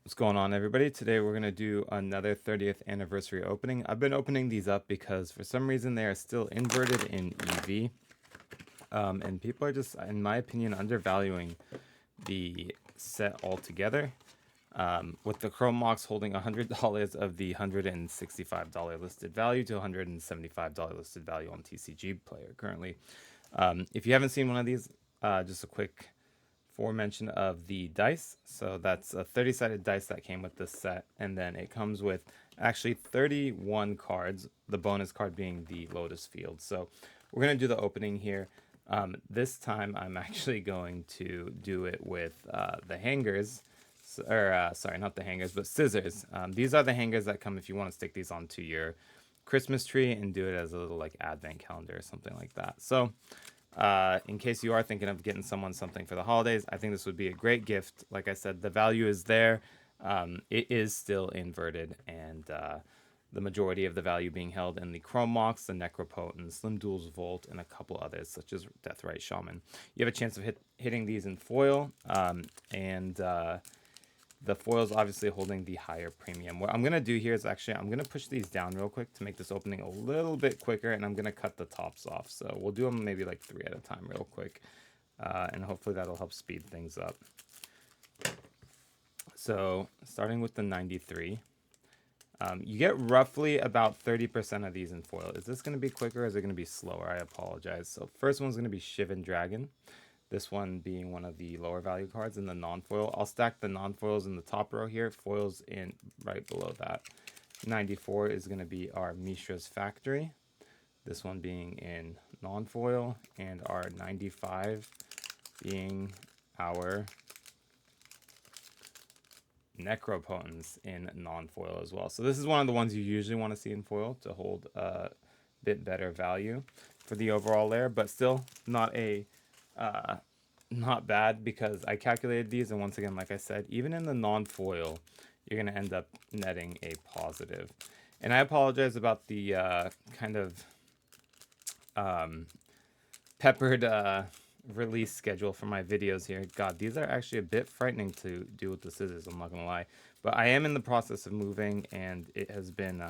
What's going on, everybody? Today we're going to do another 30th anniversary opening. I've been opening these up because for some reason they are still inverted in EV. And people are just, in my opinion, undervaluing the set altogether. With the Chrome Mox holding $100 of the $165 listed value to $175 listed value on TCG Player currently. If you haven't seen one of these, just a quick foremention of the dice. So that's a 30-sided dice that came with this set, and then it comes with actually 31 cards, the bonus card being the Lotus Field. So we're going to do the opening here. This time I'm actually going to do it with the hangers, sorry, not the hangers, but scissors. These are the hangers that come if you want to stick these onto your Christmas tree and do it as a little like advent calendar or something like that. So in case you are thinking of getting someone something for the holidays, I think this would be a great gift. Like I said, the value is there. It is still inverted, and the majority of the value being held in the Chrome Mox, the Necropotent, Slim Duels Volt, and a couple others, such as Deathrite Shaman. You have a chance of hitting these in foil, and the foil is obviously holding the higher premium. What I'm going to do here is actually I'm going to push these down real quick to make this opening a little bit quicker, and I'm going to cut the tops off. So we'll do them maybe like 3 at a time real quick, and hopefully that'll help speed things up. So starting with the 93, you get roughly about 30% of these in foil. Is this going to be quicker or is it going to be slower? I apologize. So first one's going to be Shivan Dragon. This one being one of the lower value cards in the non-foil. I'll stack the non-foils in the top row here, foils in right below that. 94 is going to be our Mishra's Factory. This one being in non-foil, and our 95 being our Necropotence in non-foil as well. So this is one of the ones you usually want to see in foil to hold a bit better value for the overall layer, but still not a not bad because I calculated these, and once again, like I said, even in the non-foil, you're going to end up netting a positive. And I apologize about the kind of peppered release schedule for my videos here. God, these are actually a bit frightening to do with the scissors, I'm not going to lie. But I am in the process of moving, and it has been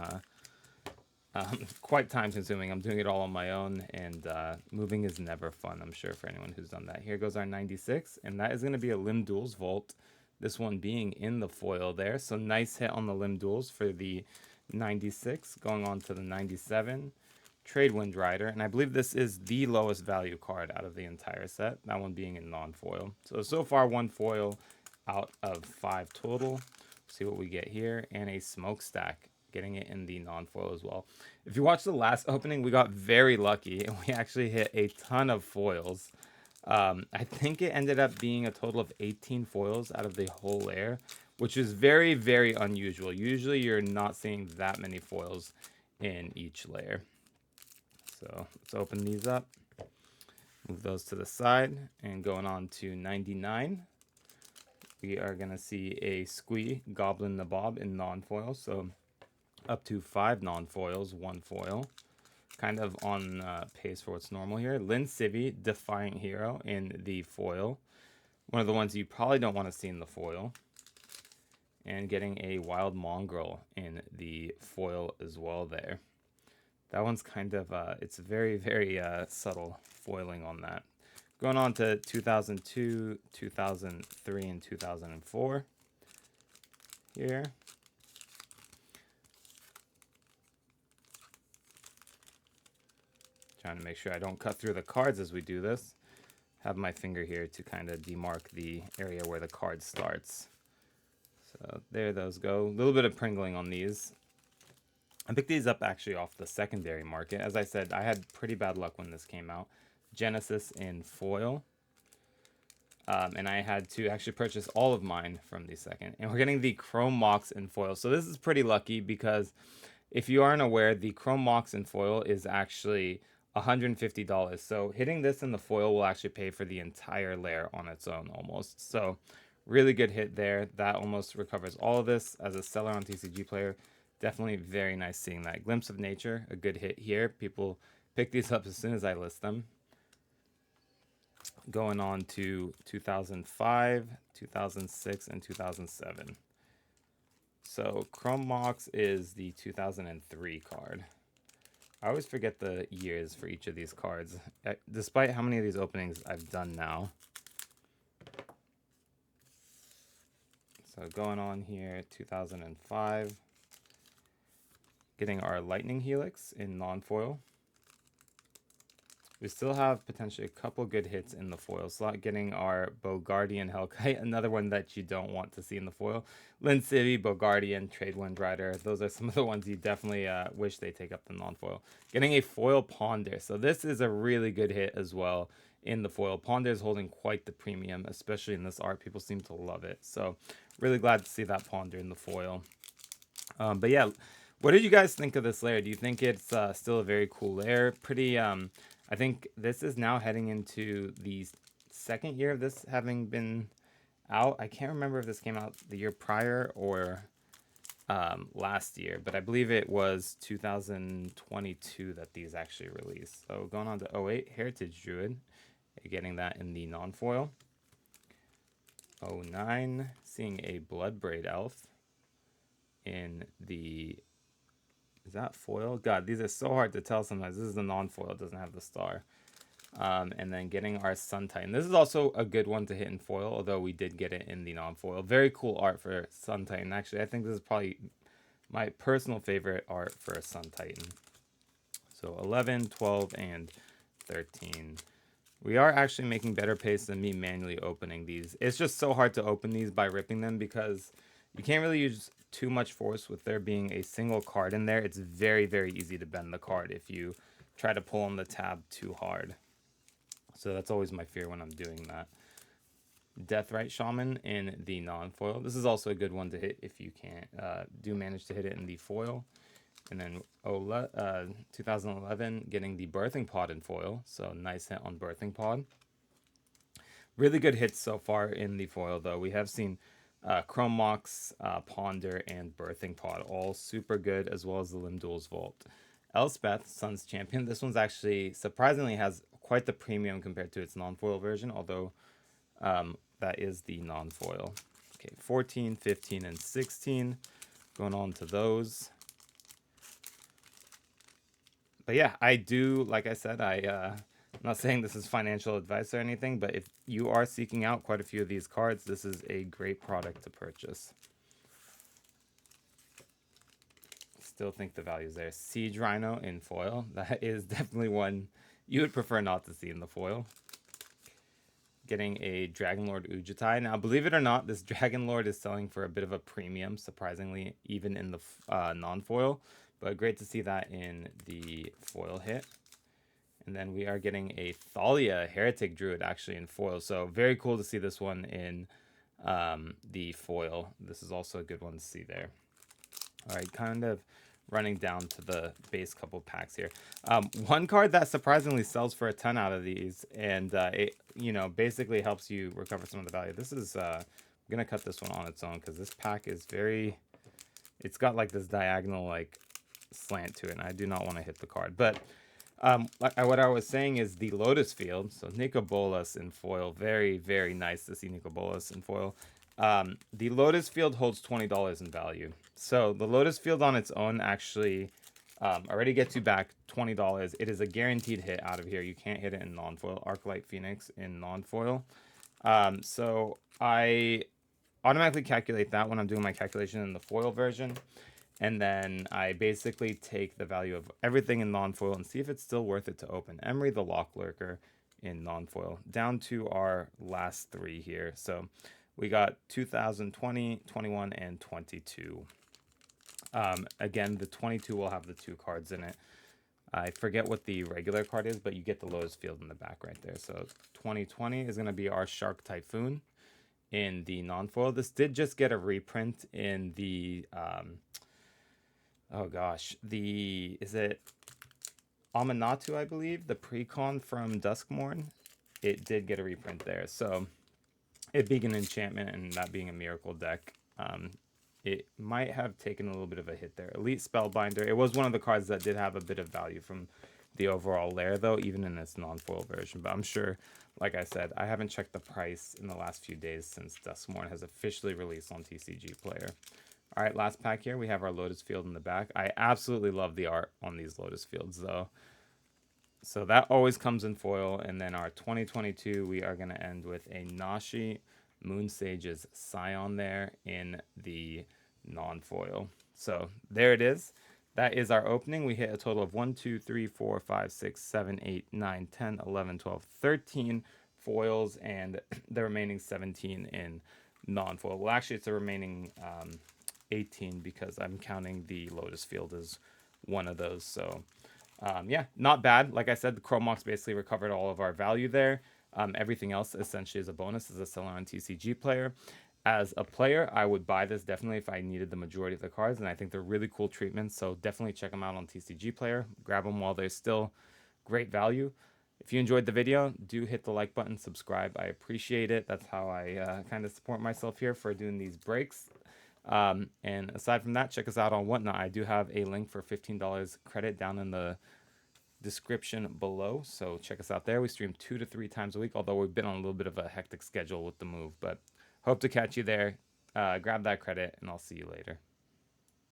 quite time consuming. I'm doing it all on my own, and moving is never fun, I'm sure, for anyone who's done that. Here goes our 96, and that is going to be a Limb Duels Volt. This one being in the foil there. So nice hit on the Limb Duels for the 96. Going on to the 97. Tradewind Rider, and I believe this is the lowest value card out of the entire set, that one being in non-foil. So far, 1 foil out of 5 total. See what we get here, and a Smokestack, getting it in the non-foil as well. If you watch the last opening, we got very lucky, and we actually hit a ton of foils. I think it ended up being a total of 18 foils out of the whole layer, which is very, very unusual. Usually you're not seeing that many foils in each layer. So let's open these up, move those to the side, and going on to 99, we are going to see a Squee Goblin Nabob in non-foil. So up to 5 non-foils, 1 foil. Kind of on pace for what's normal here. Lin Civi, Defiant Hero in the foil. One of the ones you probably don't want to see in the foil. And getting a Wild Mongrel in the foil as well there. That one's kind of, it's very, very subtle foiling on that. Going on to 2002, 2003, and 2004 here. Trying to make sure I don't cut through the cards as we do this. Have my finger here to kind of demark the area where the card starts. So there those go. A little bit of pringling on these. I picked these up actually off the secondary market. As I said, I had pretty bad luck when this came out. Genesis in foil. And I had to actually purchase all of mine from the second. And we're getting the Chrome Mox in foil. So this is pretty lucky because if you aren't aware, the Chrome Mox in foil is actually $150. So hitting this in the foil will actually pay for the entire layer on its own almost. So really good hit there. That almost recovers all of this. As a seller on TCG Player, definitely very nice seeing that. Glimpse of Nature, a good hit here. People pick these up as soon as I list them. Going on to 2005, 2006, and 2007. So Chrome Mox is the 2003 card. I always forget the years for each of these cards, despite how many of these openings I've done now. So going on here, 2005. Getting our Lightning Helix in non-foil. We still have potentially a couple good hits in the foil slot. Getting our Bogardian Hellkite, another one that you don't want to see in the foil. Linsivvy, Bogardian, Tradewind Rider. Those are some of the ones you definitely wish they take up the non-foil. Getting a foil Ponder. So this is a really good hit as well in the foil. Ponder is holding quite the premium, especially in this art. People seem to love it. So really glad to see that Ponder in the foil. But yeah, what did you guys think of this layer? Do you think it's still a very cool layer? Pretty... I think this is now heading into the second year of this having been out. I can't remember if this came out the year prior or last year, but I believe it was 2022 that these actually released. So going on to 08, Heritage Druid, getting that in the non-foil. 09, seeing a Bloodbraid Elf in the... Is that foil? God, these are so hard to tell sometimes. This is the non-foil. It doesn't have the star. And then getting our Sun Titan. This is also a good one to hit in foil, although we did get it in the non-foil. Very cool art for Sun Titan. Actually, I think this is probably my personal favorite art for a Sun Titan. So 11, 12, and 13. We are actually making better pace than me manually opening these. It's just so hard to open these by ripping them because you can't really use too much force with there being a single card in there. It's very, very easy to bend the card if you try to pull on the tab too hard. So that's always my fear when I'm doing that. Deathrite Shaman in the non-foil. This is also a good one to hit if you can't do manage to hit it in the foil. And then 2011 getting the Birthing Pod in foil. So nice hit on Birthing Pod. Really good hits so far in the foil though. We have seen Chrome Mox, Ponder, and Birthing Pod, all super good, as well as the Lim-Dûl's Vault. Elspeth, Sun's Champion. This one's actually surprisingly has quite the premium compared to its non-foil version, although that is the non-foil. Okay, 14, 15, and 16. Going on to those. But yeah, I do, like I said, I'm not saying this is financial advice or anything, but if you are seeking out quite a few of these cards, this is a great product to purchase. Still think the value's there. Siege Rhino in foil. That is definitely one you would prefer not to see in the foil. Getting a Dragonlord Ujitai. Now, believe it or not, this Dragonlord is selling for a bit of a premium, surprisingly, even in the non-foil. But great to see that in the foil hit. And then we are getting a Thalia Heretic Druid actually in foil. So very cool to see this one in the foil. This is also a good one to see there. All right, kind of running down to the base couple packs here. One card that surprisingly sells for a ton out of these, and it basically helps you recover some of the value. This is I'm gonna cut this one on its own because this pack is very. It's got like this diagonal like slant to it, and I do not want to hit the card. But what I was saying is the Lotus Field. So Nicol Bolas in foil. Very, very nice to see Nicol Bolas in foil. The Lotus Field holds $20 in value. So the Lotus Field on its own actually already gets you back $20. It is a guaranteed hit out of here. You can't hit it in non-foil. Arclight Phoenix in non-foil. So I automatically calculate that when I'm doing my calculation in the foil version. And then I basically take the value of everything in non-foil and see if it's still worth it to open. Emery the Lock Lurker in non-foil. Down to our last three here. So we got 2020, 21, and 22. Again, the 22 will have the two cards in it. I forget what the regular card is, but you get the Lotus Field in the back right there. So 2020 is going to be our Shark Typhoon in the non-foil. This did just get a reprint in the... oh gosh, is it Amanatu, I believe? The Precon from Duskmourn. It did get a reprint there. So it being an enchantment and that being a miracle deck, it might have taken a little bit of a hit there. Elite Spellbinder. It was one of the cards that did have a bit of value from the overall layer, though, even in its non-foil version. But I'm sure, like I said, I haven't checked the price in the last few days since Duskmourn has officially released on TCG Player. All right, last pack here. We have our Lotus Field in the back. I absolutely love the art on these Lotus Fields, though. So that always comes in foil. And then our 2022, we are going to end with a Nashi Moon Sage's Scion there in the non-foil. So there it is. That is our opening. We hit a total of 1, 2, 3, 4, 5, 6, 7, 8, 9, 10, 11, 12, 13 foils, and the remaining 17 in non-foil. Well, actually, it's a remaining 18 because I'm counting the Lotus Field as one of those. So yeah, not bad. Like I said, the Chromox basically recovered all of our value there. Everything else essentially is a bonus as a Celeron TCG player. As a player, I would buy this definitely if I needed the majority of the cards, and I think they're really cool treatments, so definitely check them out on TCG Player. Grab them while they're still great value. If you enjoyed the video, do hit the like button, subscribe. I appreciate it. That's how I kind of support myself here for doing these breaks. And aside from that, check us out on Whatnot. I do have a link for $15 credit down in the description below, so check us out there. We stream 2 to 3 times a week, although we've been on a little bit of a hectic schedule with the move, but hope to catch you there. Grab that credit, and I'll see you later.